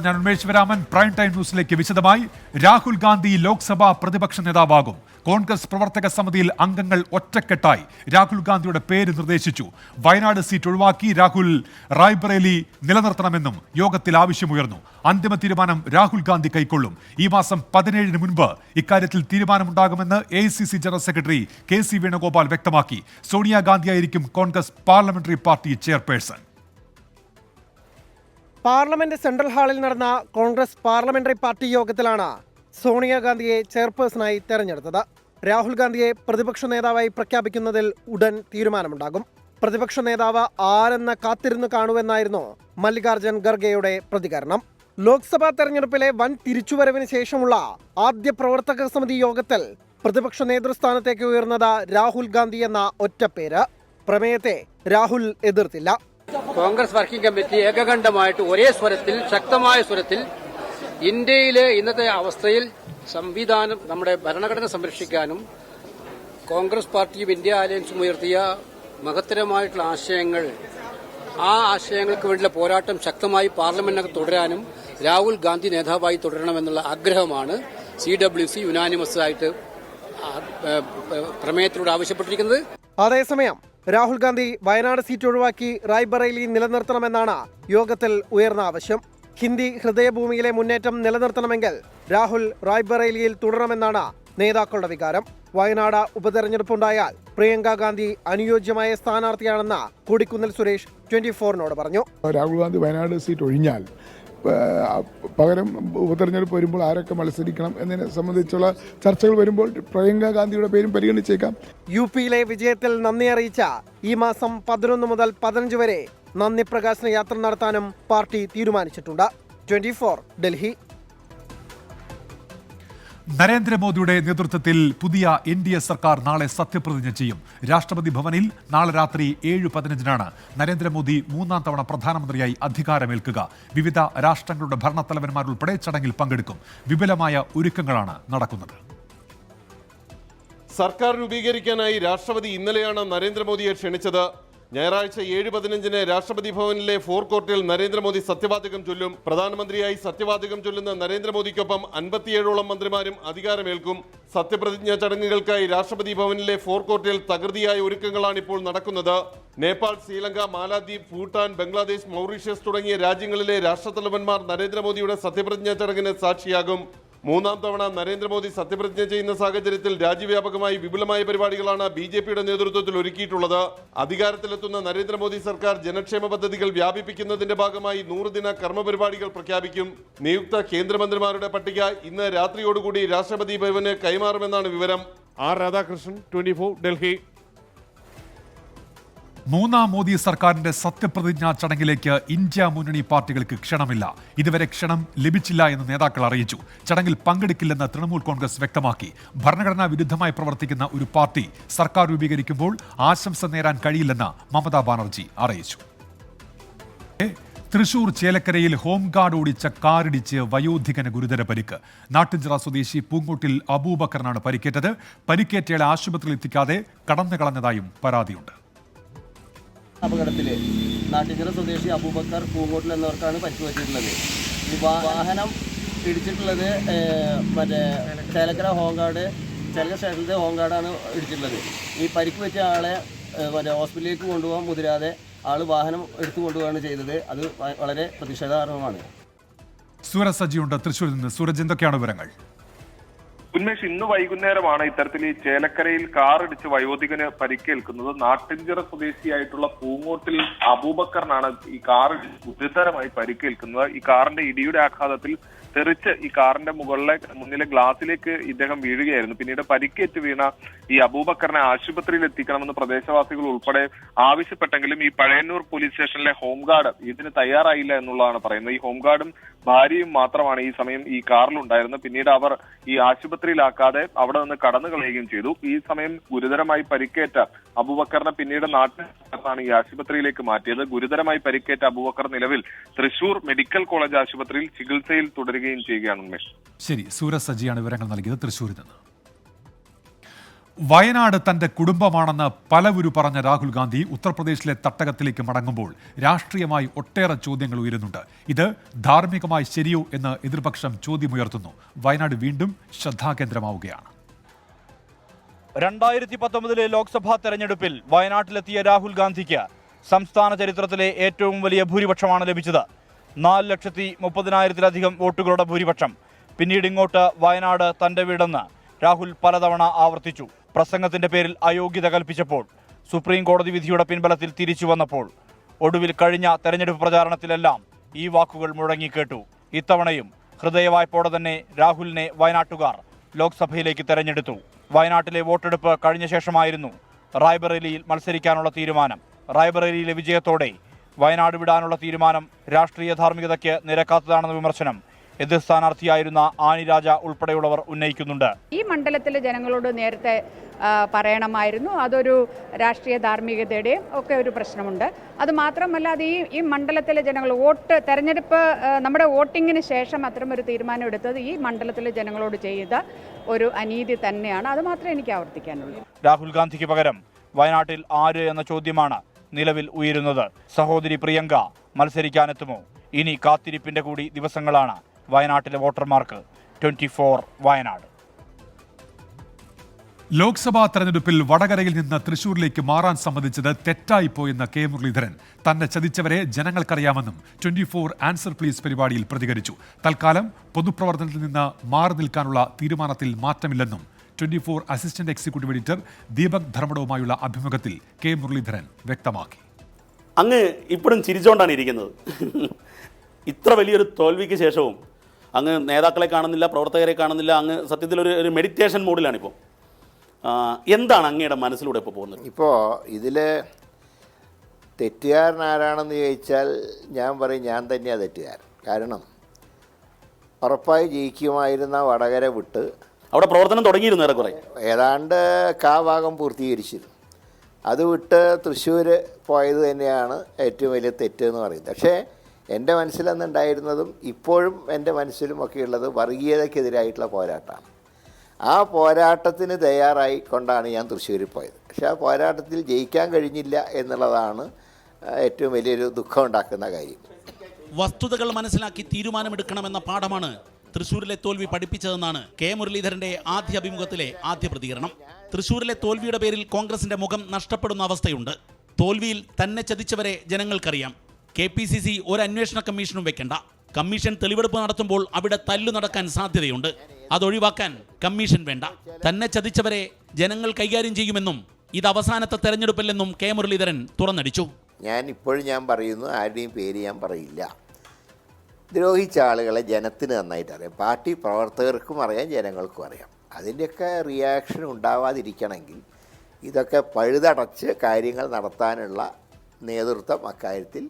ഞാൻ Unmesh വരാമൻ. Prime time ന്യൂസിലേക്ക് വിശദമായി. രാഹുൽ ഗാന്ധി ലോക്സഭാ പ്രതിപക്ഷ നേതാവാകും. കോൺഗ്രസ് പ്രവർത്തക സമിതിയിൽ അംഗങ്ങൾ ഒറ്റക്കെട്ടായി രാഹുൽ ഗാന്ധിയുടെ പേര് നിർദ്ദേശിച്ചു. വയനാട് സീറ്റ് ഒഴിവാക്കി രാഹുൽ റായ്ബറേലി നിലനിർത്തണമെന്നും യോഗത്തിൽ ആവശ്യമുയർന്നു. അന്തിമ തീരുമാനം രാഹുൽ ഗാന്ധി കൈക്കൊള്ളും. ഈ മാസം 17-ന് മുൻപ് ഇക്കാര്യത്തിൽ തീരുമാനമുണ്ടാകുമെന്ന് AICC general secretary KC Venugopal വ്യക്തമാക്കി. സോണിയാഗാന്ധിയായിരിക്കും Congress parliamentary party chairperson. Parliament central ഹാളിൽ നടന്ന കോൺഗ്രസ് പാർലമെന്ററി പാർട്ടി യോഗത്തിലാണ് സോണിയാഗാന്ധിയെ ചെയർപേഴ്സണായി തെരഞ്ഞെടുത്തത്. രാഹുൽ ഗാന്ധിയെ പ്രതിപക്ഷ നേതാവായി പ്രഖ്യാപിക്കുന്നതിൽ ഉടൻ തീരുമാനമുണ്ടാകും. പ്രതിപക്ഷ നേതാവ് ആരെന്ന് കാത്തിരുന്ന് കാണുമെന്നായിരുന്നു മല്ലികാർജ്ജുൻ ഖർഗെയുടെ പ്രതികരണം. ലോക്സഭാ തെരഞ്ഞെടുപ്പിലെ വൻ തിരിച്ചുവരവിന് ശേഷമുള്ള ആദ്യ പ്രവർത്തക സമിതി യോഗത്തിൽ പ്രതിപക്ഷ നേതൃസ്ഥാനത്തേക്ക് ഉയർന്നത് രാഹുൽ ഗാന്ധി എന്ന ഒറ്റപ്പേര്. പ്രമേയത്തെ രാഹുൽ എതിർത്തില്ല. കോൺഗ്രസ് വർക്കിംഗ് കമ്മിറ്റി ഏകകണ്ഠമായിട്ട് ഒരേ സ്വരത്തിൽ, ശക്തമായ സ്വരത്തിൽ ഇന്ത്യയിലെ ഇന്നത്തെ അവസ്ഥയിൽ സംവിധാനം, നമ്മുടെ ഭരണഘടന സംരക്ഷിക്കാനും കോൺഗ്രസ് പാർട്ടിയും ഇന്ത്യ അലയൻസും ഉയർത്തിയ മഹത്തരമായിട്ടുള്ള ആശയങ്ങൾ, ആ ആശയങ്ങൾക്ക് വേണ്ടിയുള്ള പോരാട്ടം ശക്തമായി പാർലമെന്റിനകത്ത് തുടരാനും രാഹുൽ ഗാന്ധി നേതാവായി തുടരണമെന്നുള്ള ആഗ്രഹമാണ് CWC യുനാനിമസ് ആയിട്ട് പ്രമേയത്തിലൂടെ ആവശ്യപ്പെട്ടിരിക്കുന്നത്. അതേസമയം രാഹുൽ ഗാന്ധി വയനാട് സീറ്റ് ഒഴിവാക്കി റായ്ബറേലി നിലനിർത്തണമെന്നാണ് യോഗത്തിൽ ഉയർന്ന ആവശ്യം. ഹിന്ദി ഹൃദയഭൂമിയിലെ മുന്നേറ്റം നിലനിർത്തണമെങ്കിൽ രാഹുൽ റായ്ബറേലിയിൽ തുടരണമെന്നാണ് നേതാക്കളുടെ വികാരം. വയനാട് ഉപതെരഞ്ഞെടുപ്പുണ്ടായാൽ പ്രിയങ്ക ഗാന്ധി അനുയോജ്യമായ സ്ഥാനാർത്ഥിയാണെന്ന് കൊടിക്കുന്നിൽ സുരേഷ് 24-നോട് പറഞ്ഞു. രാഹുൽ ഗാന്ധി വയനാട് സീറ്റ് ഒഴിഞ്ഞാൽ പകരം ഉപതെരഞ്ഞെടുപ്പ് വരുമ്പോൾ ആരൊക്കെ മത്സരിക്കണം എന്നതിനെ സംബന്ധിച്ചുള്ള ചർച്ചകൾ വരുമ്പോൾ പ്രിയങ്ക ഗാന്ധിയുടെ പേരും പരിഗണിച്ചേക്കാം. UP-യിലെ വിജയത്തിൽ നന്ദി അറിയിച്ച ഈ മാസം 11 മുതൽ 15 വരെ നന്ദി പ്രകാശന യാത്ര നടത്താനും പാർട്ടി തീരുമാനിച്ചിട്ടുണ്ട്. 24 ഡൽഹി. നരേന്ദ്രമോദിയുടെ നേതൃത്വത്തിൽ പുതിയ NDA സർക്കാർ നാളെ സത്യപ്രതിജ്ഞ ചെയ്യും. രാഷ്ട്രപതി ഭവനിൽ നാളെ രാത്രി 7:15-നാണ് നരേന്ദ്രമോദി 3-ാം തവണ പ്രധാനമന്ത്രിയായി അധികാരമേൽക്കുക. വിവിധ രാഷ്ട്രങ്ങളുടെ ഭരണത്തലവന്മാരുൾപ്പെടെ ചടങ്ങിൽ പങ്കെടുക്കും. വിപുലമായ ഒരുക്കങ്ങളാണ് നടക്കുന്നത്. സർക്കാർ രൂപീകരിക്കാനായി രാഷ്ട്രപതി ഇന്നലെയാണ് നരേന്ദ്രമോദിയെ ക്ഷണിച്ചത്. ഞായറാഴ്ച 7:15-ന് രാഷ്ട്രപതി ഭവനിലെ ഫോർകോർട്ടിൽ നരേന്ദ്രമോദി സത്യവാചകം ചൊല്ലും. പ്രധാനമന്ത്രിയായി സത്യവാചകം ചൊല്ലുന്ന നരേന്ദ്രമോദിക്കൊപ്പം 57ഓളം മന്ത്രിമാരും അധികാരമേൽക്കും. സത്യപ്രതിജ്ഞാ ചടങ്ങുകൾക്കായി രാഷ്ട്രപതി ഭവനിലെ ഫോർകോർട്ടിൽ തകൃതിയായ ഒരുക്കങ്ങളാണ് ഇപ്പോൾ നടക്കുന്നത്. നേപ്പാൾ, ശ്രീലങ്ക, മാലദ്വീപ്, ഭൂട്ടാൻ, ബംഗ്ലാദേശ്, മൗറീഷ്യസ് തുടങ്ങിയ രാജ്യങ്ങളിലെ രാഷ്ട്രത്തലവന്മാർ നരേന്ദ്രമോദിയുടെ സത്യപ്രതിജ്ഞാ ചടങ്ങിന് സാക്ഷിയാകും. 3-ാം തവണ നരേന്ദ്രമോദി സത്യപ്രതിജ്ഞ ചെയ്യുന്ന സാഹചര്യത്തിൽ രാജ്യവ്യാപകമായി വിപുലമായ പരിപാടികളാണ് BJPയുടെ നേതൃത്വത്തിൽ ഒരുക്കിയിട്ടുള്ളത്. അധികാരത്തിലെത്തുന്ന നരേന്ദ്രമോദി സർക്കാർ ജനക്ഷേമ പദ്ധതികൾ വ്യാപിപ്പിക്കുന്നതിന്റെ ഭാഗമായി 100 ദിന കർമ്മ പരിപാടികൾ പ്രഖ്യാപിക്കും. നിയുക്ത കേന്ദ്രമന്ത്രിമാരുടെ പട്ടിക ഇന്ന് രാത്രിയോടുകൂടി രാഷ്ട്രപതി ഭവന് കൈമാറുമെന്നാണ് വിവരം. രാധാകൃഷ്ണൻ, 24 ഡൽഹി. 3-ാം മോദി സർക്കാരിന്റെ സത്യപ്രതിജ്ഞാ ചടങ്ങിലേക്ക് ഇന്ത്യ മുന്നണി പാർട്ടികൾക്ക് ക്ഷണമില്ല. ഇതുവരെ ക്ഷണം ലഭിച്ചില്ല എന്ന് നേതാക്കൾ അറിയിച്ചു. ചടങ്ങിൽ പങ്കെടുക്കില്ലെന്ന് തൃണമൂൽ കോൺഗ്രസ് വ്യക്തമാക്കി. ഭരണഘടനാ വിരുദ്ധമായി പ്രവർത്തിക്കുന്ന ഒരു പാർട്ടി സർക്കാർ രൂപീകരിക്കുമ്പോൾ ആശംസ നേരാൻ കഴിയില്ലെന്ന് മമതാ ബാനർജി അറിയിച്ചു. തൃശൂർ ചേലക്കരയിൽ ഹോംഗാർഡ് ഓടിച്ച കാറിടിച്ച് വയോധികന് ഗുരുതര പരിക്ക്. നാട്ടിൻചിറ സ്വദേശി പൂങ്കോട്ടിൽ അബൂബക്കറിനാണ് പരിക്കേറ്റത്. പരിക്കേറ്റയാളെ ആശുപത്രിയിൽ എത്തിക്കാതെ കടന്നുകളഞ്ഞതായും പരാതിയുണ്ട്. അപകടത്തിൽ നാട്ടിൻചിറ സ്വദേശി അബൂബക്കർ, പൂങ്കോട്ടിൽ എന്നിവർക്കാണ് പരിക്ക് പറ്റിയിട്ടുള്ളത്. ഈ വാഹനം ഇടിച്ചിട്ടുള്ളത് മറ്റേ ചേലക്കര ഹോംഗാർഡ്, ചേലക്കര സ്റ്റേഷനിലെ ഹോംഗാർഡാണ് ഇടിച്ചിട്ടുള്ളത്. ഈ പരിക്ക് പറ്റിയ ആളെ മറ്റേ ഹോസ്പിറ്റലിലേക്ക് കൊണ്ടുപോകാൻ മുതിരാതെ ആൾ വാഹനം എടുത്തു കൊണ്ടുപോവുകയാണ് ചെയ്തത്. അത് വളരെ പ്രതിഷേധാർഹമാണ്. സൂരജ് സജിയുണ്ട് തൃശ്ശൂരിൽ നിന്ന്. സൂരജ്, എന്തൊക്കെയാണ് വിവരങ്ങൾ? ഉന്മേഷ്, ഇന്ന് വൈകുന്നേരമാണ് ഇത്തരത്തിൽ ഈ ചേലക്കരയിൽ കാറിടിച്ച് വയോധികന് പരിക്കേൽക്കുന്നത്. നാട്ടിൻചിറ സ്വദേശിയായിട്ടുള്ള പൂങ്ങോട്ടിൽ അബൂബക്കറിനാണ് ഈ കാർ ഗുരുതരമായി പരിക്കേൽക്കുന്നത്. ഈ കാറിന്റെ ഇടിയുടെ ആഘാതത്തിൽ തെറിച്ച് ഈ കാറിന്റെ മുന്നിലെ ഗ്ലാസിലേക്ക് ഇദ്ദേഹം വീഴുകയായിരുന്നു. പിന്നീട് പരിക്കേറ്റ് വീണ ഈ അബൂബക്കറിനെ ആശുപത്രിയിൽ എത്തിക്കണമെന്ന് പ്രദേശവാസികൾ ഉൾപ്പെടെ ആവശ്യപ്പെട്ടെങ്കിലും ഈ പഴയന്നൂർ പോലീസ് സ്റ്റേഷനിലെ ഹോംഗാർഡ് ഇതിന് തയ്യാറായില്ല എന്നുള്ളതാണ് പറയുന്നത്. ഈ ഹോംഗാർഡും ഭാര്യയും മാത്രമാണ് ഈ സമയം ഈ കാറിലുണ്ടായിരുന്നത്. പിന്നീട് അവർ ഈ ആശുപത്രിയിലാക്കാതെ അവിടെ നിന്ന് കടന്നു കളയുകയും ചെയ്തു. ഈ സമയം ഗുരുതരമായി പരിക്കേറ്റ അബൂബക്കറിനെ പിന്നീട് നാട്ടിലാണ് ഈ ആശുപത്രിയിലേക്ക് മാറ്റിയത്. ഗുരുതരമായി പരിക്കേറ്റ അബൂബക്കർ നിലവിൽ തൃശൂർ മെഡിക്കൽ കോളേജ് ആശുപത്രിയിൽ ചികിത്സയിൽ തുടരുകയും ചെയ്യുകയാണ്. ഉന്മേഷ്, ശരി. സൂരജ് സജിയാണ് വിവരങ്ങൾ നൽകിയത് തൃശ്ശൂരിൽ നിന്ന്. വയനാട് തന്റെ കുടുംബമാണെന്ന് പലവരും പറഞ്ഞ രാഹുൽ ഗാന്ധി ഉത്തർപ്രദേശിലെ തട്ടകത്തിലേക്ക് മടങ്ങുമ്പോൾ രാഷ്ട്രീയമായി ഒട്ടേറെ ചോദ്യങ്ങൾ ഉയരുന്നുണ്ട്. ഇത് ധാർമ്മികമായി ശരിയോ എന്ന് എതിർപക്ഷം ചോദ്യമുയർത്തുന്നു. വയനാട് വീണ്ടും ശ്രദ്ധാകേന്ദ്രമാവുകയാണ്. 2019 ലോക്സഭാ തെരഞ്ഞെടുപ്പിൽ വയനാട്ടിലെത്തിയ രാഹുൽ ഗാന്ധിക്ക് സംസ്ഥാന ചരിത്രത്തിലെ ഏറ്റവും വലിയ ഭൂരിപക്ഷമാണ് ലഭിച്ചത്. 4,30,000-ലധികം വോട്ടുകളുടെ ഭൂരിപക്ഷം. പിന്നീട് ഇങ്ങോട്ട് വയനാട് തന്റെ വീടെന്ന് രാഹുൽ പലതവണ ആവർത്തിച്ചു. പ്രസംഗത്തിന്റെ പേരിൽ അയോഗ്യത കൽപ്പിച്ചപ്പോൾ, സുപ്രീം കോടതി വിധിയുടെ പിൻബലത്തിൽ തിരിച്ചു വന്നപ്പോൾ, ഒടുവിൽ കഴിഞ്ഞ തെരഞ്ഞെടുപ്പ് പ്രചാരണത്തിലെല്ലാം ഈ വാക്കുകൾ മുഴങ്ങിക്കേട്ടു. ഇത്തവണയും ഹൃദയവായ്പോടെ തന്നെ രാഹുലിനെ വയനാട്ടുകാർ ലോക്സഭയിലേക്ക് തെരഞ്ഞെടുത്തു. വയനാട്ടിലെ വോട്ടെടുപ്പ് കഴിഞ്ഞ ശേഷമായിരുന്നു റായ്ബറേലിയിൽ മത്സരിക്കാനുള്ള തീരുമാനം. റായ്ബറേലിയിലെ വിജയത്തോടെ വയനാട് വിടാനുള്ള തീരുമാനം രാഷ്ട്രീയ ധാർമ്മികതയ്ക്ക് നിരക്കാത്തതാണെന്ന വിമർശനം എതിർ സ്ഥാനാർത്ഥിയായിരുന്ന ആനി രാജ ഉൾപ്പെടെയുള്ളവർ ഉന്നയിക്കുന്നുണ്ട്. ഈ മണ്ഡലത്തിലെ ജനങ്ങളോട് നേരത്തെ പറയണമായിരുന്നു. അതൊരു രാഷ്ട്രീയ ധാർമ്മികതയുടെയും ഒക്കെ ഒരു പ്രശ്നമുണ്ട്. അത് മാത്രമല്ല, അത് ഈ മണ്ഡലത്തിലെ ജനങ്ങൾ തെരഞ്ഞെടുപ്പ് നമ്മുടെ വോട്ടിങ്ങിന് ശേഷം അത്തരമൊരു തീരുമാനം എടുത്തത് ഈ മണ്ഡലത്തിലെ ജനങ്ങളോട് ചെയ്ത ഒരു അനീതി തന്നെയാണ്. അത് മാത്രമേ എനിക്ക് ആവർത്തിക്കാനുള്ളൂ. രാഹുൽ ഗാന്ധിക്ക് പകരം വയനാട്ടിൽ ആര് എന്ന ചോദ്യമാണ് നിലവിൽ ഉയരുന്നത്. സഹോദരി പ്രിയങ്ക മത്സരിക്കാനെത്തുമോ? ഇനി കാത്തിരിപ്പിന്റെ കൂടി ദിവസങ്ങളാണ് വയനാട്ടിലെ വോട്ടർമാർക്ക്. 24 വയനാട്. ലോക്സഭാ തെരഞ്ഞെടുപ്പിൽ വടകരയിൽ നിന്ന് തൃശൂരിലേക്ക് മാറാൻ സമ്മതിച്ചത് തെറ്റായിപ്പോയെന്ന് കെ മുരളീധരൻ. തന്നെ ചതിച്ചവരെ ജനങ്ങൾക്കറിയാമെന്നും 24 ആൻസർ പ്ലീസ് പരിപാടിയിൽ പ്രതികരിച്ചു. തൽക്കാലം പൊതുപ്രവർത്തനത്തിൽ നിന്ന് മാറി നിൽക്കാനുള്ള തീരുമാനത്തിൽ മാറ്റമില്ലെന്നും 24 അസിസ്റ്റന്റ് എക്സിക്യൂട്ടീവ് എഡിറ്റർ ദീപക് ധർമ്മടവുമായുള്ള അഭിമുഖത്തിൽ കെ മുരളീധരൻ വ്യക്തമാക്കി. അങ്ങ് ഇപ്പോഴും ചിരിച്ചുകൊണ്ടാണ് ഇരിക്കുന്നത്. ഇത്ര വലിയൊരു തോൽവിക്ക് ശേഷവും അങ്ങ് നേതാക്കളെ കാണുന്നില്ല, പ്രവർത്തകരെ കാണുന്നില്ല. അങ്ങ് സത്യത്തിൽ ഒരു മെഡിറ്റേഷൻ മോഡിലാണിപ്പോൾ. എന്താണ് അങ്ങയുടെ മനസ്സിലൂടെ ഇപ്പോൾ പോകുന്നത്? ഇപ്പോൾ ഇതിൽ തെറ്റുകാരനാരാണെന്ന് ചോദിച്ചാൽ ഞാൻ പറയും ഞാൻ തന്നെയാണ് തെറ്റുകാരൻ. കാരണം ഉറപ്പായി ജയിക്കുമായിരുന്ന വടകര വിട്ട് അവിടെ പ്രവർത്തനം തുടങ്ങിയിരുന്നു. ഏറെക്കുറെ ഏതാണ്ട് ഭാഗം പൂർത്തീകരിച്ചിരുന്നു. അത് വിട്ട് തൃശ്ശൂർ പോയത് തന്നെയാണ് ഏറ്റവും വലിയ തെറ്റെന്ന് പറയുന്നത്. പക്ഷേ എൻ്റെ മനസ്സിലന്നുണ്ടായിരുന്നതും ഇപ്പോഴും എൻ്റെ മനസ്സിലുമൊക്കെ ഉള്ളത് വർഗീയതയ്ക്കെതിരായിട്ടുള്ള പോരാട്ടമാണ്. ആ പോരാട്ടത്തിന് തയ്യാറായിക്കൊണ്ടാണ് ഞാൻ തൃശ്ശൂരിൽ പോയത്. പക്ഷേ ആ പോരാട്ടത്തിൽ ജയിക്കാൻ കഴിഞ്ഞില്ല എന്നുള്ളതാണ് ഏറ്റവും വലിയൊരു ദുഃഖം ഉണ്ടാക്കുന്ന കാര്യം. വസ്തുതകൾ മനസ്സിലാക്കി തീരുമാനമെടുക്കണമെന്ന പാഠമാണ് തൃശ്ശൂരിലെ തോൽവി പഠിപ്പിച്ചതെന്നാണ് കെ മുരളീധരന്റെ ആദ്യ അഭിമുഖത്തിലെ ആദ്യ പ്രതികരണം. തൃശ്ശൂരിലെ തോൽവിയുടെ പേരിൽ കോൺഗ്രസിന്റെ മുഖം നഷ്ടപ്പെടുന്ന അവസ്ഥയുണ്ട്. തോൽവിയിൽ തന്നെ ചതിച്ചവരെ ജനങ്ങൾക്കറിയാം. KPCC ഒരു അന്വേഷണ കമ്മീഷനും വെക്കണ്ട. കമ്മീഷൻ തെളിവെടുപ്പ് നടത്തുമ്പോൾ അവിടെ തല്ലു നടക്കാൻ സാധ്യതയുണ്ട്. അതൊഴിവാക്കാൻ കമ്മീഷൻ വേണ്ട. തന്നെ ചതിച്ചവരെ ജനങ്ങൾ കൈകാര്യം ചെയ്യുമെന്നും ഇത് അവസാനത്തെ തെരഞ്ഞെടുപ്പല്ലെന്നും കെ മുരളീധരൻ തുറന്നടിച്ചു. ഞാൻ പറയുന്നു, ആരുടെയും പേര് ഞാൻ പറയില്ല. ദ്രോഹിച്ച ആളുകളെ ജനത്തിന് നന്നായിട്ട് അറിയാം. പാർട്ടി പ്രവർത്തകർക്കും അറിയാം, ജനങ്ങൾക്കും അറിയാം. അതിൻ്റെയൊക്കെ റിയാക്ഷൻ ഉണ്ടാവാതിരിക്കണമെങ്കിൽ ഇതൊക്കെ പഴുതടച്ച് കാര്യങ്ങൾ നടത്താനുള്ള നേതൃത്വം അക്കാര്യത്തിൽ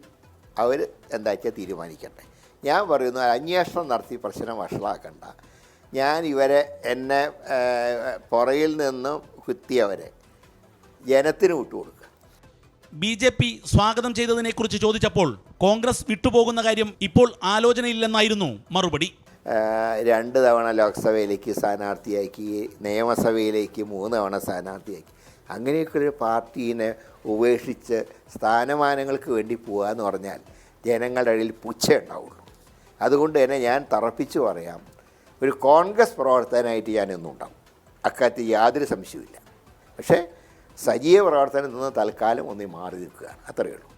അവർ എന്താ വെച്ചാൽ തീരുമാനിക്കട്ടെ. ഞാൻ പറയുന്നു, അന്വേഷണം നടത്തി പ്രശ്നം വഷളാക്കണ്ട. ഞാൻ എന്നെ പുറയിൽ നിന്ന് കുത്തിയവരെ ജനത്തിന് വിട്ടുകൊടുക്കുക. BJP സ്വാഗതം ചെയ്തതിനെക്കുറിച്ച് ചോദിച്ചപ്പോൾ കോൺഗ്രസ് വിട്ടുപോകുന്ന കാര്യം ഇപ്പോൾ ആലോചനയില്ലെന്നായിരുന്നു മറുപടി. 2 തവണ ലോക്സഭയിലേക്ക് സ്ഥാനാർത്ഥിയാക്കി, നിയമസഭയിലേക്ക് 3 തവണ സ്ഥാനാർത്ഥിയാക്കി. അങ്ങനെയൊക്കെ ഒരു പാർട്ടീനെ ഉപേക്ഷിച്ച് സ്ഥാനമാനങ്ങൾക്ക് വേണ്ടി പോകുക എന്ന് പറഞ്ഞാൽ ജനങ്ങളുടെ ഇടയിൽ പുച്ഛ ഉണ്ടാവുള്ളൂ. അതുകൊണ്ട് തന്നെ ഞാൻ തറപ്പിച്ച് പറയാം, ഒരു കോൺഗ്രസ് പ്രവർത്തകനായിട്ട് ഞാനെന്നും ഉണ്ടാവും. അക്കാര്യത്തിൽ യാതൊരു സംശയവുമില്ല. പക്ഷേ സജീവ പ്രവർത്തനം നിന്ന് തൽക്കാലം ഒന്ന് മാറി നിൽക്കുകയാണ്, അത്രയേ ഉള്ളൂ.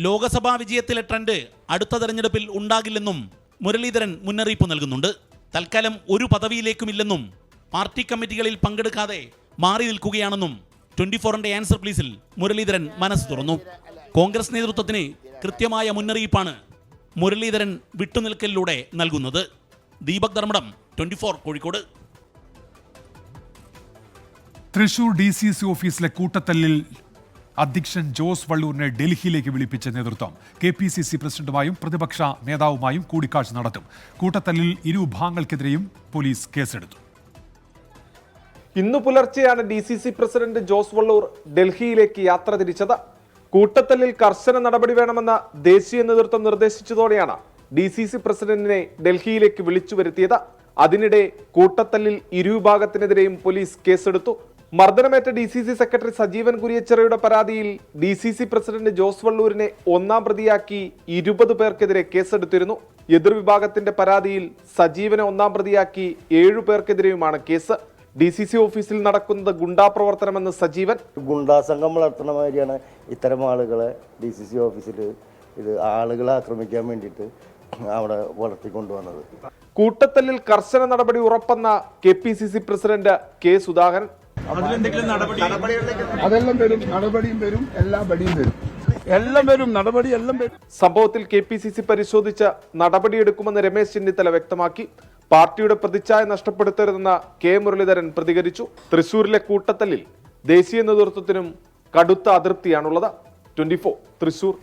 ലോക്സഭാ വിജയത്തിലെ ട്രെൻഡ് അടുത്ത തെരഞ്ഞെടുപ്പിൽ ഉണ്ടാകില്ലെന്നും മുരളീധരൻ മുന്നറിയിപ്പ് നൽകുന്നുണ്ട്. തൽക്കാലം ഒരു പദവിയിലേക്കുമില്ലെന്നും പാർട്ടി കമ്മിറ്റികളിൽ പങ്കെടുക്കാതെ മാറി നിൽക്കുകയാണെന്നും 24ന്റെ ആൻസർ പ്ലീസിൽ മുരളീധരൻ മനസ്സ് തുറന്നു. കോൺഗ്രസ് നേതൃത്വത്തിന് കൃത്യമായ മുന്നറിയിപ്പാണ് മുരളീധരൻ വിട്ടുനിൽക്കലിലൂടെ നൽകുന്നത്. ദീപക് ധർമ്മടം, 24 കോഴിക്കോട്. തൃശൂർ DCC ഓഫീസിലെ കൂട്ടത്തല്ലിൽ അധ്യക്ഷൻ ജോസ് വള്ളൂരിനെ ഡൽഹിയിലേക്ക് വിളിപ്പിച്ച നേതൃത്വം KPCC പ്രസിഡന്റുമായും പ്രതിപക്ഷ നേതാവുമായും കൂടിക്കാഴ്ച നടത്തും. കൂട്ടത്തല്ലിൽ ഇരുവിഭാഗങ്ങൾക്കെതിരെയും പോലീസ് കേസെടുത്തു. ഇന്നു പുലർച്ചെയാണ് DCC പ്രസിഡന്റ് ജോസ് വള്ളൂർ ഡൽഹിയിലേക്ക് യാത്ര തിരിച്ചത്. കൂട്ടത്തല്ലിൽ കർശന നടപടി വേണമെന്ന് ദേശീയ നേതൃത്വം നിർദ്ദേശിച്ചതോടെയാണ് DCC പ്രസിഡന്റിനെ ഡൽഹിയിലേക്ക് വിളിച്ചു വരുത്തിയത്. അതിനിടെ കൂട്ടത്തല്ലിൽ ഇരുവിഭാഗത്തിനെതിരെയും പോലീസ് കേസെടുത്തു. മർദ്ദനമേറ്റ DCC സെക്രട്ടറി സജീവൻ കുര്യച്ചിറയുടെ പരാതിയിൽ DCC പ്രസിഡന്റ് ജോസ് വള്ളൂരിനെ ഒന്നാം പ്രതിയാക്കി 20 പേർക്കെതിരെ കേസെടുത്തിരുന്നു. എതിർവിഭാഗത്തിന്റെ പരാതിയിൽ സജീവനെ ഒന്നാം പ്രതിയാക്കി 7 പേർക്കെതിരെയുമാണ് കേസ്. DCC ഓഫീസിൽ നടക്കുന്നത് ഗുണ്ടാപ്രവർത്തനമെന്ന് സജീവൻ. ഗുണ്ടാസംഘം വളർത്തുന്ന മാതിരിയാണ് ഇത്തരം ആളുകളെ DCC ഓഫീസിൽ ആളുകളെ ആക്രമിക്കാൻ വേണ്ടിയിട്ട് അവിടെ വളർത്തിക്കൊണ്ടുവന്നത്. കൂട്ടത്തല്ലിൽ കർശന നടപടി ഉറപ്പെന്ന KPCC പ്രസിഡന്റ് K. സുധാകരൻ. അതെല്ലാം വരും, നടപടിയും വരും, എല്ലാ പടിയും വരും, എല്ലാം വരും, നടപടി എല്ലാം വരും. സംഭവത്തിൽ KPCC പരിശോധിച്ച് നടപടിയെടുക്കുമെന്ന് രമേശ് ചെന്നിത്തല വ്യക്തമാക്കി. പാർട്ടിയുടെ പ്രതിച്ഛായ നഷ്ടപ്പെടുത്തരുതെന്ന് K. മുരളീധരൻ പ്രതികരിച്ചു. തൃശൂരിലെ കൂട്ടത്തല്ലിൽ ദേശീയ നേതൃത്വത്തിനും കടുത്ത അതൃപ്തിയാണുള്ളത്. 24 തൃശൂർ.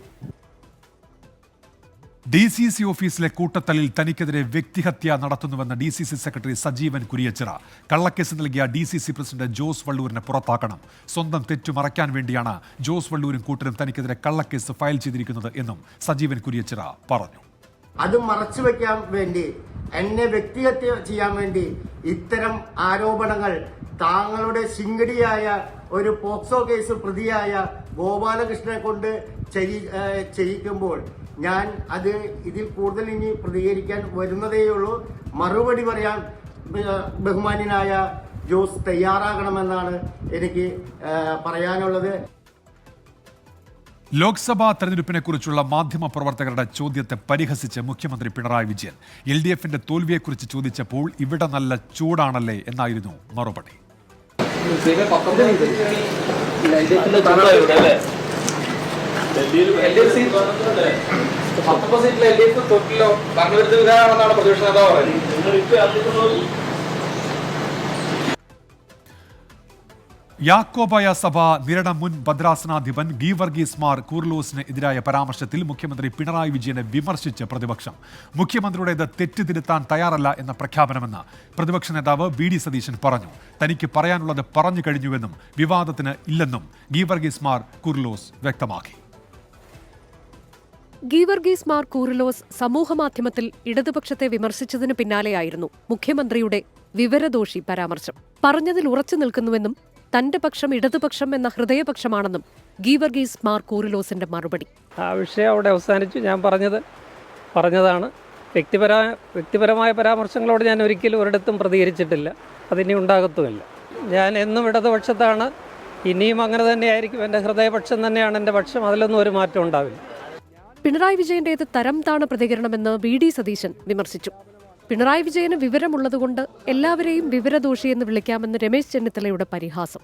DCC ഓഫീസിലെ കൂട്ടത്തല്ലിൽ തനിക്കെതിരെ വ്യക്തിഹത്യ നടത്തുന്നുവെന്ന DCC സെക്രട്ടറി സജീവൻ കുര്യച്ചിറ. കള്ളക്കേസ് നൽകിയ DCC പ്രസിഡന്റ് ജോസ് വള്ളൂരിനെ പുറത്താക്കണം. സ്വന്തം തെറ്റു മറയ്ക്കാൻ വേണ്ടിയാണ് ജോസ് വള്ളൂരും കൂട്ടരും തനിക്കെതിരെ കള്ളക്കേസ് ഫയൽ ചെയ്തിരിക്കുന്നത് എന്നും സജീവൻ കുര്യച്ചിറ പറഞ്ഞു. അത് മറച്ചു വെക്കാൻ വേണ്ടി, എന്നെ വ്യക്തിഹത്യ ചെയ്യാൻ വേണ്ടി ഇത്തരം ആരോപണങ്ങൾ താങ്കളുടെ ശിങ്കടിയായ ഒരു പോക്സോ കേസ് പ്രതിയായ ഗോപാലകൃഷ്ണനെ കൊണ്ട് ചെയ്യിക്കുമ്പോൾ ഞാൻ ഇതിൽ കൂടുതൽ ഇനി പ്രതികരിക്കാൻ വരുന്നതേയുള്ളൂ. മറുപടി പറയാൻ ബഹുമാന്യനായ ജോസ് തയ്യാറാകണമെന്നാണ് എനിക്ക് പറയാനുള്ളത്. ലോക്സഭാ തെരഞ്ഞെടുപ്പിനെ കുറിച്ചുള്ള മാധ്യമപ്രവർത്തകരുടെ ചോദ്യത്തെ പരിഹസിച്ച് മുഖ്യമന്ത്രി പിണറായി വിജയൻ. LDFന്റെ തോൽവിയെക്കുറിച്ച് ചോദിച്ചപ്പോൾ ഇവിടെ നല്ല ചൂടാണല്ലേ എന്നായിരുന്നു മറുപടി. യാക്കോബായ സഭ നിരണ മുൻ ഭദ്രാസനാധിപൻ ഗീവർഗീസ് മാർ കൂർലോസിന് എതിരായ പരാമർശത്തിൽ മുഖ്യമന്ത്രി പിണറായി വിജയനെ വിമർശിച്ച് പ്രതിപക്ഷം. മുഖ്യമന്ത്രിയുടേത് തെറ്റുതിരുത്താൻ തയ്യാറല്ല എന്ന പ്രഖ്യാപനമെന്ന് പ്രതിപക്ഷ നേതാവ് VD സതീശൻ പറഞ്ഞു. തനിക്ക് പറയാനുള്ളത് പറഞ്ഞു കഴിഞ്ഞുവെന്നും വിവാദത്തിന് ഇല്ലെന്നും ഗീവർഗീസ് മാർ കൂർലോസ് വ്യക്തമാക്കി. ഗീവർഗീസ് മാർ കൂറിലോസ് സമൂഹമാധ്യമത്തിൽ ഇടതുപക്ഷത്തെ വിമർശിച്ചതിന് പിന്നാലെയായിരുന്നു മുഖ്യമന്ത്രിയുടെ വിവരദോഷി പരാമർശം. പറഞ്ഞതിൽ ഉറച്ചു നിൽക്കുന്നുവെന്നും തന്റെ പക്ഷം ഇടതുപക്ഷം എന്ന ഹൃദയപക്ഷമാണെന്നും ഗീവർഗീസ് മാർ കൂറിലോസിന്റെ മറുപടി. ആ വിഷയം അവിടെ അവസാനിച്ചു. ഞാൻ പറഞ്ഞതാണ്. വ്യക്തിപരമായ പരാമർശങ്ങളോട് ഞാൻ ഒരിക്കലും ഒരിടത്തും പ്രതികരിച്ചിട്ടില്ല. അതിനി ഉണ്ടാകത്തുമില്ല. ഞാൻ എന്നും ഇടതുപക്ഷത്താണ്. ഇനിയും അങ്ങനെ തന്നെയായിരിക്കും. എൻ്റെ ഹൃദയപക്ഷം തന്നെയാണ് എൻ്റെ പക്ഷം. അതിലൊന്നും ഒരു മാറ്റം ഉണ്ടാവില്ല. പിണറായി വിജയന്റേത് തരം താണ പ്രതികരണമെന്ന് VD സതീശൻ വിമർശിച്ചു. പിണറായി വിജയന് വിവരമുള്ളതുകൊണ്ട് എല്ലാവരെയും വിവരദോഷിയെന്ന് വിളിക്കാമെന്ന് രമേശ് ചെന്നിത്തലയുടെ പരിഹാസം.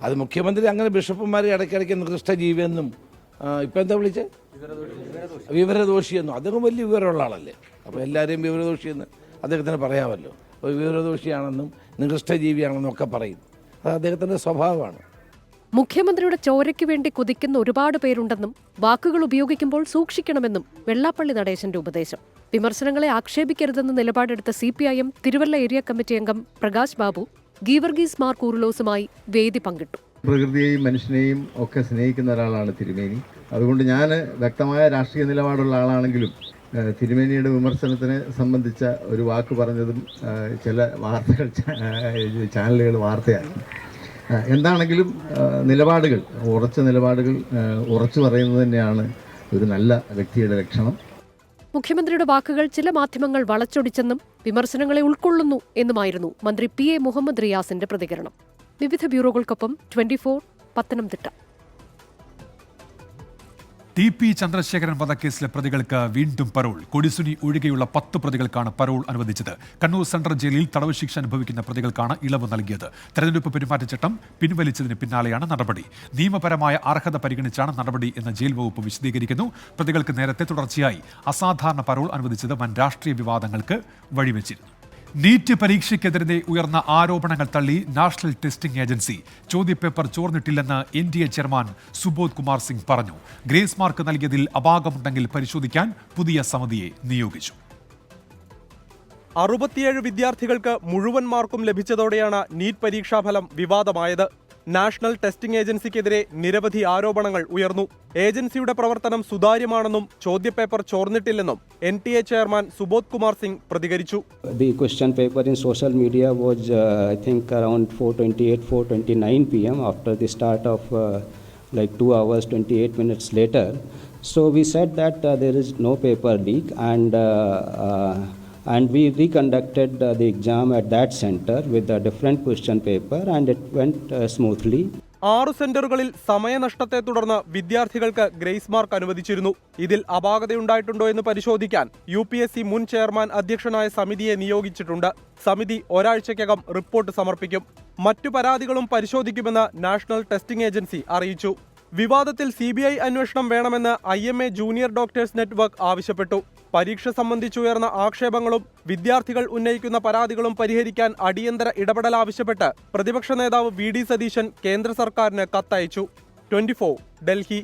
അത് മുഖ്യമന്ത്രി അങ്ങനെ ബിഷപ്പുമാരെ ഇടയ്ക്കിടയ്ക്ക് നികൃഷ്ടജീവിയെന്നും ഇപ്പം എന്താ വിളിച്ചേ, വിവരദോഷിയെന്നും. അദ്ദേഹം വലിയ വിവരമുള്ള ആളല്ലേ. അപ്പോൾ എല്ലാവരെയും വിവരദോഷിയെന്ന് അദ്ദേഹത്തിന് പറയാമല്ലോ. അപ്പോൾ വിവരദോഷിയാണെന്നും നികൃഷ്ടജീവിയാണെന്നും ഒക്കെ പറയും. അത് അദ്ദേഹത്തിൻ്റെ സ്വഭാവമാണ്. മുഖ്യമന്ത്രിയുടെ ചോരയ്ക്ക് വേണ്ടി കൊതിക്കുന്ന ഒരുപാട് പേരുണ്ടെന്നും വാക്കുകൾ ഉപയോഗിക്കുമ്പോൾ സൂക്ഷിക്കണമെന്നും വെള്ളാപ്പള്ളി നടേശന്റെ ഉപദേശം. വിമർശനങ്ങളെ ആക്ഷേപിക്കരുതെന്ന് നിലപാടെടുത്ത CPIM തിരുവല്ല ഏരിയ കമ്മിറ്റി അംഗം പ്രകാശ് ബാബു ഗീവർഗീസ് മാർ കൂറിലോസുമായി വേദി പങ്കിട്ടു. പ്രകൃതിയെയും മനുഷ്യനെയും ഒക്കെ സ്നേഹിക്കുന്ന ഒരാളാണ് തിരുമേനി. അതുകൊണ്ട് ഞാൻ വ്യക്തമായ രാഷ്ട്രീയ നിലപാടുള്ള ആളാണെങ്കിലും തിരുമേനിയുടെ വിമർശനത്തിനെ സംബന്ധിച്ച ഒരു വാക്ക് പറഞ്ഞതും ചില വാർത്തകൾ ചാനലുകൾ വാർത്തയാക്കി. എന്താണെങ്കിലും നിലപാടുകൾ, ഉറച്ച നിലപാടുകൾ ഉറച്ചു പറയുന്നത് തന്നെയാണ് ഒരു നല്ല വ്യക്തിയുടെ ലക്ഷണം. മുഖ്യമന്ത്രിയുടെ വാക്കുകൾ ചില മാധ്യമങ്ങൾ വളച്ചൊടിച്ചെന്നും വിമർശനങ്ങളെ ഉൾക്കൊള്ളുന്നു എന്നുമായിരുന്നു മന്ത്രി PA മുഹമ്മദ് റിയാസിന്റെ പ്രതികരണം. വിവിധ ബ്യൂറോകൾക്കൊപ്പം 24 പത്തനംതിട്ട. TP ചന്ദ്രശേഖരൻ വധക്കേസിലെ പ്രതികൾക്ക് വീണ്ടും പരോൾ. കൊടിസുനി ഒഴികെയുള്ള 10 പ്രതികൾക്കാണ് പരോൾ അനുവദിച്ചത്. കണ്ണൂർ സെൻട്രൽ ജയിലിൽ തടവ് ശിക്ഷ അനുഭവിക്കുന്ന പ്രതികൾക്കാണ് ഇളവ് നൽകിയത്. തെരഞ്ഞെടുപ്പ് പെരുമാറ്റച്ചട്ടം പിൻവലിച്ചതിന് പിന്നാലെയാണ് നടപടി. നിയമപരമായ അർഹത പരിഗണിച്ചാണ് നടപടി എന്ന് ജയിൽ വകുപ്പ് വിശദീകരിക്കുന്നു. പ്രതികൾക്ക് നേരത്തെ തുടർച്ചയായി അസാധാരണ പരോൾ അനുവദിച്ചത് വൻ രാഷ്ട്രീയ വിവാദങ്ങൾക്ക് വഴിവെച്ചിരുന്നു. നീറ്റ് പരീക്ഷയ്ക്കെതിരെ ഉയർന്ന ആരോപണങ്ങൾ തള്ളി നാഷണൽ ടെസ്റ്റിംഗ് ഏജൻസി. ചോദ്യപേപ്പർ ചോർന്നിട്ടില്ലെന്ന് NTA ചെയർമാൻ സുബോധ് കുമാർ സിംഗ് പറഞ്ഞു. ഗ്രേസ് മാർക്ക് നൽകിയതിൽ അപാകമുണ്ടെങ്കിൽ പരിശോധിക്കാൻ പുതിയ സമിതിയെ നിയോഗിച്ചു. 67 വിദ്യാർത്ഥികൾക്ക് മുഴുവൻ മാർക്കും ലഭിച്ചതോടെയാണ് നീറ്റ് പരീക്ഷാഫലം വിവാദമായത്. നാഷണൽ ടെസ്റ്റിംഗ് ഏജൻസിക്കെതിരെ നിരവധി ആരോപണങ്ങൾ ഉയർന്നു. ഏജൻസിയുടെ പ്രവർത്തനം സുതാര്യമാണെന്നും ചോദ്യപേപ്പർ ചോർന്നിട്ടില്ലെന്നും NTA ചെയർമാൻ സുബോധ് കുമാർ സിംഗ് പ്രതികരിച്ചു. The question paper in social media was I think around 4:28-4:29 p.m. after the start of like 2 hours 28 minutes later. So we said that there is no paper leak and we reconducted the exam at that center with a different question paper and it went smoothly. 6 സെന്ററുകളിൽ സമയനഷ്ടത്തെ തുടർന്ന് വിദ്യാർത്ഥികൾക്ക് grace mark അനുവദിച്ചിരുന്നു. ഇതിൽ അപാകതയുണ്ടായിട്ടുണ്ടോ എന്ന് പരിശോധിക്കാൻ UPSC മുൻ chairman അധ്യക്ഷനായ സമിതിയെ നിയോഗിച്ചിട്ടുണ്ട്. സമിതി ഒരാഴ്ചയ്ക്കകം റിപ്പോർട്ട് സമർപ്പിക്കും. മറ്റു പരാതികളും പരിശോധിക്കുമെന്ന് നാഷണൽ ടെസ്റ്റിംഗ് ഏജൻസി അറിയിച്ചു. വിവാദത്തിൽ CBI അന്വേഷണം വേണമെന്ന് IMA ജൂനിയർ ഡോക്ടേഴ്സ് നെറ്റ്വർക്ക് ആവശ്യപ്പെട്ടു. പരീക്ഷ സംബന്ധിച്ചുയർന്ന ആക്ഷേപങ്ങളും വിദ്യാർത്ഥികൾ ഉന്നയിക്കുന്ന പരാതികളും പരിഹരിക്കാൻ അടിയന്തര ഇടപെടൽ ആവശ്യപ്പെട്ട് പ്രതിപക്ഷ നേതാവ് VD സതീശൻ കേന്ദ്ര സർക്കാരിന് കത്തയച്ചു. 24 ഡൽഹി.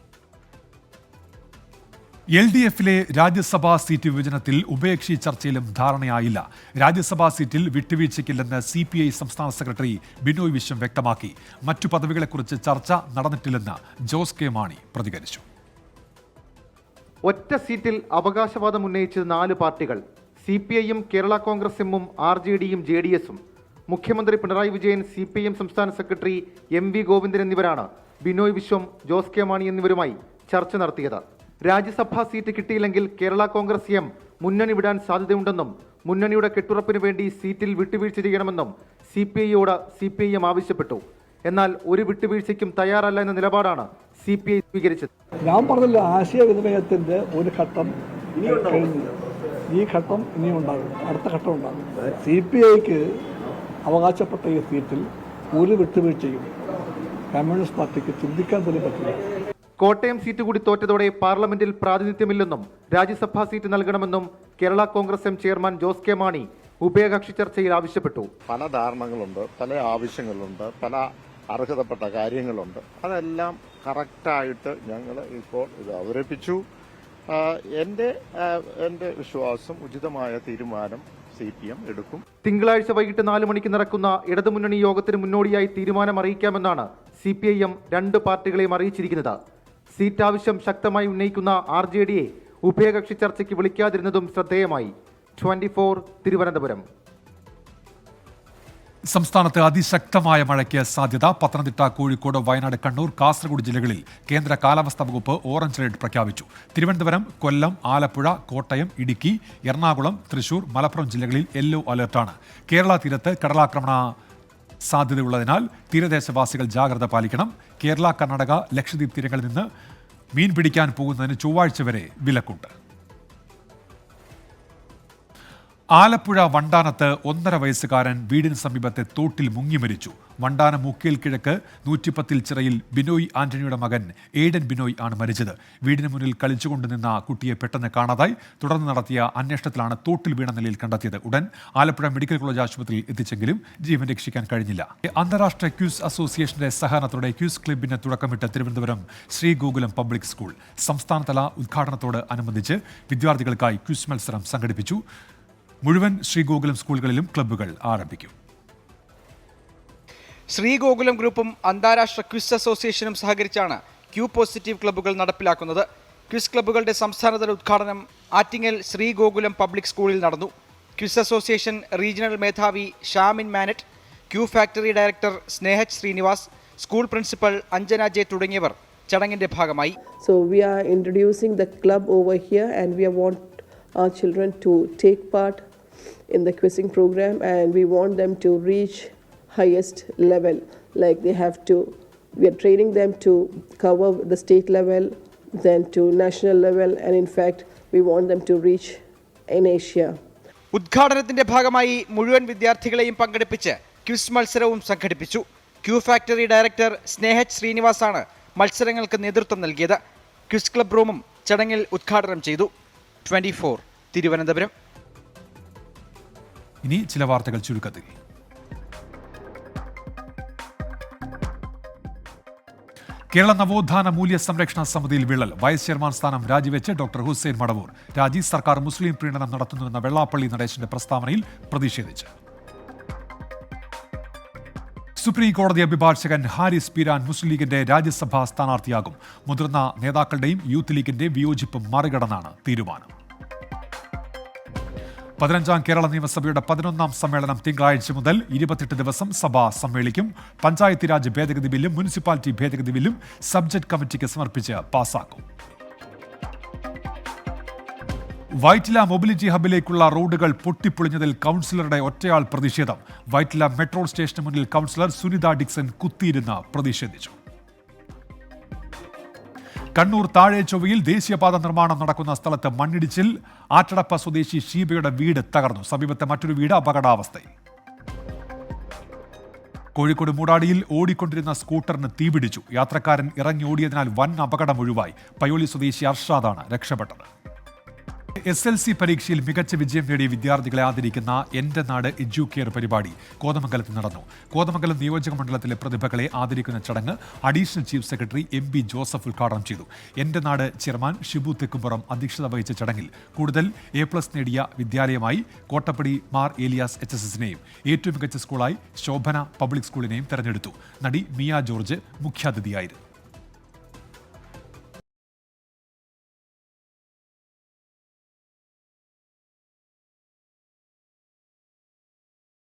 LDFിലെ രാജ്യസഭാ സീറ്റ് വിഭജനത്തിൽ ഉഭയകക്ഷി ചർച്ചയിലും ധാരണയായില്ല. രാജ്യസഭാ സീറ്റിൽ വിട്ടുവീഴ്ചയ്ക്കില്ലെന്ന് CPI സംസ്ഥാന സെക്രട്ടറി ബിനോയ് വിശ്വം വ്യക്തമാക്കി. മറ്റു പദവികളെക്കുറിച്ച് ചർച്ച നടന്നിട്ടില്ലെന്ന് ജോസ് കെ മാണി പ്രതികരിച്ചു. ഒറ്റ സീറ്റിൽ അവകാശവാദം ഉന്നയിച്ച് 4 പാർട്ടികൾ, CPIയും കേരള കോൺഗ്രസ് എമ്മും RJDയും JDSും. മുഖ്യമന്ത്രി പിണറായി വിജയൻ, CPIM സംസ്ഥാന സെക്രട്ടറി MV ഗോവിന്ദൻ എന്നിവരാണ് ബിനോയ് വിശ്വം, ജോസ് കെ മാണി എന്നിവരുമായി ചർച്ച നടത്തിയത്. രാജ്യസഭാ സീറ്റ് കിട്ടിയില്ലെങ്കിൽ കേരള കോൺഗ്രസ് എം മുന്നണി വിടാൻ സാധ്യതയുണ്ടെന്നും മുന്നണിയുടെ കെട്ടുറപ്പിന് വേണ്ടി സീറ്റിൽ വിട്ടുവീഴ്ച ചെയ്യണമെന്നും CPIയോട് CPIM ആവശ്യപ്പെട്ടു. എന്നാൽ ഒരു വിട്ടുവീഴ്ചയ്ക്കും തയ്യാറല്ല എന്ന നിലപാടാണ് CPI സ്വീകരിച്ചത്. ഞാൻ പറഞ്ഞല്ലോ, ആശയവിനിമയത്തിന്റെ ഒരു ഘട്ടം കഴിഞ്ഞില്ല. ഈ ഘട്ടം ഇനിയും ഉണ്ടാകും, അടുത്ത ഘട്ടം ഉണ്ടാകും. CPIക്ക് അവകാശപ്പെട്ട ഈ സീറ്റിൽ ഒരു വിട്ടുവീഴ്ചയും കമ്മ്യൂണിസ്റ്റ് പാർട്ടിക്ക് ചിന്തിക്കാൻ പോലും പറ്റില്ല. കോട്ടയം സീറ്റ് കൂടി തോറ്റതോടെ പാർലമെന്റിൽ പ്രാതിനിധ്യമില്ലെന്നും രാജ്യസഭാ സീറ്റ് നൽകണമെന്നും Kerala Congress M chairman Jose K Mani ഉഭയകക്ഷി ചർച്ചയിൽ ആവശ്യപ്പെട്ടു. പല ധാരണകളുണ്ട്, പല ആവശ്യങ്ങളുണ്ട്, പല അർഹതപ്പെട്ട കാര്യങ്ങളുണ്ട്. അതെല്ലാം കറക്റ്റായിട്ട് ഞങ്ങൾ ഇപ്പോൾ ഇത് അവതരിപ്പിച്ചു. എൻ്റെ വിശ്വാസം ഉചിതമായ തീരുമാനം CPM എടുക്കും. തിങ്കളാഴ്ച വൈകിട്ട് 4 മണിക്ക് നടക്കുന്ന ഇടതുമുന്നണി യോഗത്തിന് മുന്നോടിയായി തീരുമാനം അറിയിക്കാമെന്നാണ് CPIM 2 പാർട്ടികളെയും അറിയിച്ചിരിക്കുന്നത്. സീറ്റ് ആവശ്യം ശക്തമായി ഉന്നയിക്കുന്ന RJDയെ ഉഭയകക്ഷി ചർച്ചയ്ക്ക് വിളിക്കാതിരുന്നതും ശ്രദ്ധേയമായി. 24 തിരുവനന്തപുരം. സംസ്ഥാനത്ത് അതിശക്തമായ മഴയ്ക്ക് സാധ്യത. പത്തനംതിട്ട, കോഴിക്കോട്, വയനാട്, കണ്ണൂർ, കാസർഗോഡ് ജില്ലകളിൽ കേന്ദ്ര കാലാവസ്ഥാ വകുപ്പ് ഓറഞ്ച് അലർട്ട് പ്രഖ്യാപിച്ചു. തിരുവനന്തപുരം, കൊല്ലം, ആലപ്പുഴ, കോട്ടയം, ഇടുക്കി, എറണാകുളം, തൃശൂർ, മലപ്പുറം ജില്ലകളിൽ യെല്ലോ അലർട്ടാണ്. കേരള തീരത്ത് കടലാക്രമണ സാധ്യതയുള്ളതിനാൽ തീരദേശവാസികൾ ജാഗ്രത പാലിക്കണം. കേരള, കർണാടക, ലക്ഷദ്വീപ് തീരങ്ങളിൽ നിന്ന് മീൻ പിടിക്കാൻ പോകുന്നതിന് ചൊവ്വാഴ്ച വരെ വിലക്കുണ്ട്. ആലപ്പുഴ വണ്ടാനത്ത് 1.5 വയസ്സുകാരൻ വീടിന് സമീപത്തെ തോട്ടിൽ മുങ്ങി മരിച്ചു. വണ്ടാനം മുക്കേൽ കിഴക്ക് 110 ചിറയിൽ ബിനോയ് ആന്റണിയുടെ മകൻ എയ്ഡൻ ബിനോയ് ആണ് മരിച്ചത്. വീടിന് മുന്നിൽ കളിച്ചുകൊണ്ട് നിന്ന കുട്ടിയെ പെട്ടെന്ന് കാണാതായി. തുടർന്ന് നടത്തിയ അന്വേഷണത്തിലാണ് തോട്ടിൽ വീണ നിലയിൽ കണ്ടെത്തിയത്. ഉടൻ ആലപ്പുഴ മെഡിക്കൽ കോളേജ് ആശുപത്രിയിൽ എത്തിച്ചെങ്കിലും ജീവൻ രക്ഷിക്കാൻ കഴിഞ്ഞില്ല. അന്താരാഷ്ട്ര ക്യൂസ് അസോസിയേഷന്റെ സഹകരണത്തോടെ ക്യൂസ് ക്ലബിന് തുടക്കമിട്ട തിരുവനന്തപുരം ശ്രീഗോകുലം പബ്ലിക് സ്കൂൾ സംസ്ഥാനതല ഉദ്ഘാടനത്തോട് അനുബന്ധിച്ച് വിദ്യാർത്ഥികൾക്കായി ക്യൂസ് മത്സരം സംഘടിപ്പിച്ചു. മുഴുവൻ ശ്രീഗോകുലം സ്കൂളുകളിലും ക്ലബ്ബുകൾ ആരംഭിക്കും. ശ്രീഗോകുലം ഗ്രൂപ്പും അന്താരാഷ്ട്ര ക്വിസ് അസോസിയേഷനും സഹകരിച്ചാണ് ക്യൂ പോസിറ്റീവ് ക്ലബ്ബുകൾ നടപ്പിലാക്കുന്നത്. ക്വിസ് ക്ലബ്ബുകളുടെ സംസ്ഥാനതല ഉദ്ഘാടനം ആറ്റിങ്ങൽ ശ്രീഗോകുലം പബ്ലിക് സ്കൂളിൽ നടന്നു. ക്വിസ് അസോസിയേഷൻ റീജിയണൽ മേധാവി Shamin Manat, Q factory director Snehaj Srinivas, school principal Anjana J തുടങ്ങിയവർ ചടങ്ങിന്റെ ഭാഗമായി. So we are introducing the club over here and we want our children to take part in the quizzing program and we want them to reach highest level, like they have to, we are training them to cover the state level, then to national level, and in fact we want them to reach in Asia. ഉദ്ഘാടനത്തിന്റെ ഭാഗമായി മുഴുവൻ വിദ്യാർത്ഥികളെയും പങ്കെടുപ്പിച്ച് quiz മത്സരവും സംഘടിപ്പിച്ചു. Q factory director Snehaj ശ്രീനിവാസാണ് മത്സരങ്ങൾക്ക് നേതൃത്വം നൽകിയത്. Quiz club റൂമും ചടങ്ങിൽ ഉദ്ഘാടനം ചെയ്തു. 24 തിരുവനന്തപുരം. ഇനി ചില വാർത്തകൾ ചുരുക്കത്തിൽ. കേരള നവോത്ഥാന മൂല്യ സംരക്ഷണ സമിതിയിൽ വിള്ളൽ. വൈസ് ചെയർമാൻ സ്ഥാനം രാജിവെച്ച് ഡോക്ടർ ഹുസൈൻ മടവൂർ. രാജി സർക്കാർ മുസ്ലിം പ്രീണനം നടത്തുന്നുവെന്ന വെള്ളാപ്പള്ളി നടേശന്റെ പ്രസ്താവനയിൽ പ്രതിഷേധിച്ച്. സുപ്രീം കോടതി അഭിഭാഷകൻ ഹാരിസ് പീരാൻ മുസ്ലിം ലീഗിന്റെ രാജ്യസഭാ സ്ഥാനാർത്ഥിയാകും. മുതിർന്ന നേതാക്കളുടെയും യൂത്ത് ലീഗിന്റെ വിയോജിപ്പ് മറികടന്നാണ് തീരുമാനം. 15ാം കേരള നിയമസഭയുടെ 11ാം സമ്മേളനം തിങ്കളാഴ്ച മുതൽ 28 ദിവസം സഭ സമ്മേളിക്കും. പഞ്ചായത്ത് രാജ് ഭേദഗതി ബില്ലും മുനിസിപ്പാലിറ്റി ഭേദഗതി ബില്ലും സബ്ജക്ട് കമ്മിറ്റിക്ക് സമർപ്പിച്ച് പാസാക്കും. വൈറ്റില മൊബിലിറ്റി ഹബിലേക്കുള്ള റോഡുകൾ പൊട്ടിപ്പൊളിഞ്ഞതിൽ കൗൺസിലറുടെ ഒറ്റയാൾ പ്രതിഷേധം. വൈറ്റില മെട്രോ സ്റ്റേഷന് മുന്നിൽ കൗൺസിലർ സുനിത ഡിക്സൺ കുത്തിയിരുന്ന് പ്രതിഷേധിച്ചു. കണ്ണൂർ താഴെ ചൊവ്വയിൽ ദേശീയപാത നിർമ്മാണം നടക്കുന്ന സ്ഥലത്ത് മണ്ണിടിച്ചിൽ. ആറ്റടപ്പ സ്വദേശി ഷീബയുടെ വീട് തകർന്നു. സമീപത്തെ മറ്റൊരു വീട് അപകടാവസ്ഥയിൽ. കോഴിക്കോട് മൂടാടിയിൽ ഓടിക്കൊണ്ടിരുന്ന സ്കൂട്ടറിന് തീപിടിച്ചു. യാത്രക്കാരൻ ഇറങ്ങി ഓടിയതിനാൽ വൻ അപകടം ഒഴിവായി. പയോളി സ്വദേശി അർഷാദാണ് രക്ഷപ്പെട്ടത്. SLC പരീക്ഷയിൽ മികച്ച വിജയം നേടിയ വിദ്യാർത്ഥികളെ ആദരിക്കുന്ന എൻ്റെ നാട് എഡ്യൂക്കെയർ പരിപാടി കോതമംഗലത്ത് നടന്നു. കോതമംഗലം നിയോജക മണ്ഡലത്തിലെ പ്രതിഭകളെ ആദരിക്കുന്ന ചടങ്ങ് additional chief secretary MB Joseph ഉദ്ഘാടനം ചെയ്തു. എൻ്റെ നാട് ചെയർമാൻ ഷിബു തെക്കുംപുറം അധ്യക്ഷത വഹിച്ച ചടങ്ങിൽ കൂടുതൽ A+ നേടിയ വിദ്യാലയമായി കോട്ടപ്പടി മാർ ഏലിയാസ് HSSനെയും ഏറ്റവും മികച്ച സ്കൂളായി ശോഭന പബ്ലിക് സ്കൂളിനെയും തെരഞ്ഞെടുത്തു. നടി മിയ ജോർജ് മുഖ്യാതിഥിയായിരുന്നു.